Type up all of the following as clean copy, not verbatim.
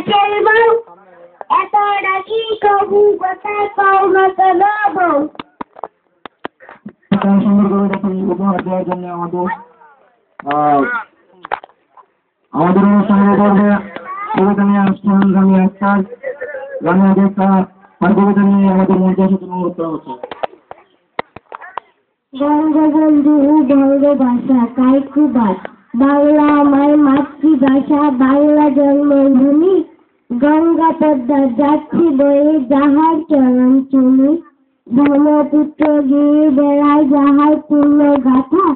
গাছের বউ এত ডাকি কবু কোথায় পাও না তো বউ। সুন্দর করে দেখুন উপহার দেওয়ার জন্য আমাদের অনুষ্ঠানের পর্বে কবিতা নিয়ে আসছেন গামী আক্তার। গামী আক্তার তার কবিতা নিয়ে আমাদের মঞ্চে এসে অনুরোধ করা হচ্ছে। বঙ্গবন্ধু বঙ্গভাষা কাইকুবাস বাংলা আমার মাতৃভাষা বাংলা জন্মভূমি গঙ্গা পদ্মা যাচ্ছি বয়ে যাহার চরণ চুনি ব্রহ্মপুত্র গিয়ে বেড়ায় যাহার পূর্ণ গাথা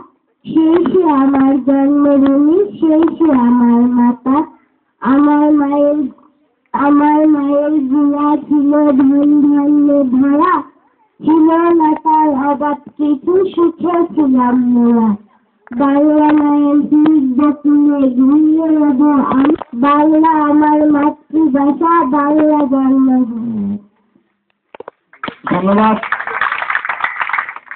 সেই সে আমার জন্মভূমি সেই সে আমার মাতা। আমার মায়ের গুণা ছিল ধন ধান্যে ভরা ছিল না তার অভাব কিছু সুখে ছিলাম মোরা। বাংলা মায়ের বীর বকুলে ঘুরিয়ে নেব বাংলা আমার মাতৃভাষা বাংলা জন্মভূমি। ধন্যবাদ,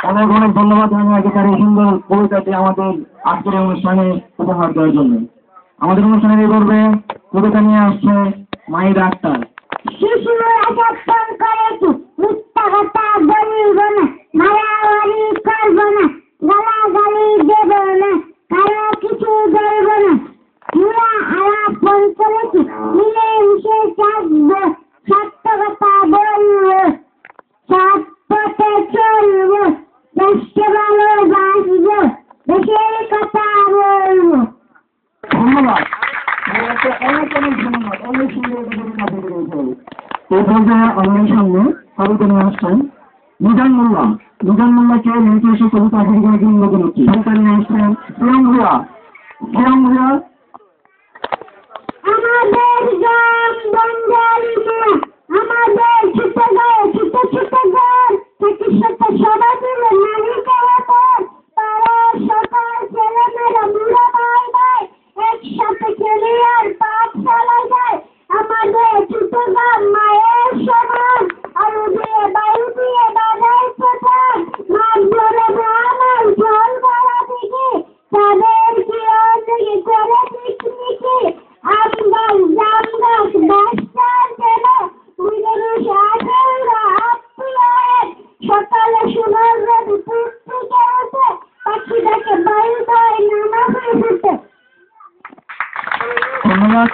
অনেক অনেক ধন্যবাদ গামী আক্তার এই সুন্দর কবিতাটি আমাদের আজকের অনুষ্ঠানে উপহার দেওয়ার জন্য। আমাদের অনুষ্ঠানের এই পর্বে কবিতা নিয়ে আসছে মাহিদ আক্তার। শিশুরা সত্তর করেছি মিথ্যা কথা বলব না মারামারি করব না গালাগালি দেব না কারো কিছু বলব না পুরা আলাপন করেছি মিলে মিশে থাকব সত্য কথা বলব সৎ পথে চলব দেশকে ভালোবাসব দেশের কথা বলব। ধন্যবাদ, অনেক অনেক ধন্যবাদ, অনেক সুন্দর কবিতা বলেছেন। এই পর্যায়ে আমাদের সামনে কবিতা নিয়ে আসছেন মিজান মোল্লা। মিজান মোল্লাকে মঞ্চে এসে কবিতা আবৃত্তি করার জন্য অনুরোধ করছি। কবিতা নিয়ে আসছেন শ্রীরাম ভূয়া। শ্রীরাম ভূয়া আমাদের গ্রাম বঙ্গালী আমাদের ছুটে গায়ে ছুটে ছুটে গান থেকে সাথে সবাই মিলে নারীকে তারা সকাল ছেলেমেয়েরা বুড়ো ভাই ভাই একসাথে খেলে আর পাঠশালায় যায়। আমাদের ছুটে গান মায়ের সমান আলু দিয়ে বায়ু দিয়ে বাজায় প্রধান মাছ ধরে ভ্রমণ জল ভরা দিকে তাদের কি অনেকে করে পিকনিকে আম গাছ জাম গাছ বাঁশঝাড় যেন উড়ে সাগররা আত্মীয় সকালে সোনার রোদ পুষ্টিকে ওঠে পাখি দেখে বায়ু দেয় নানা ফুটে। ধন্যবাদ।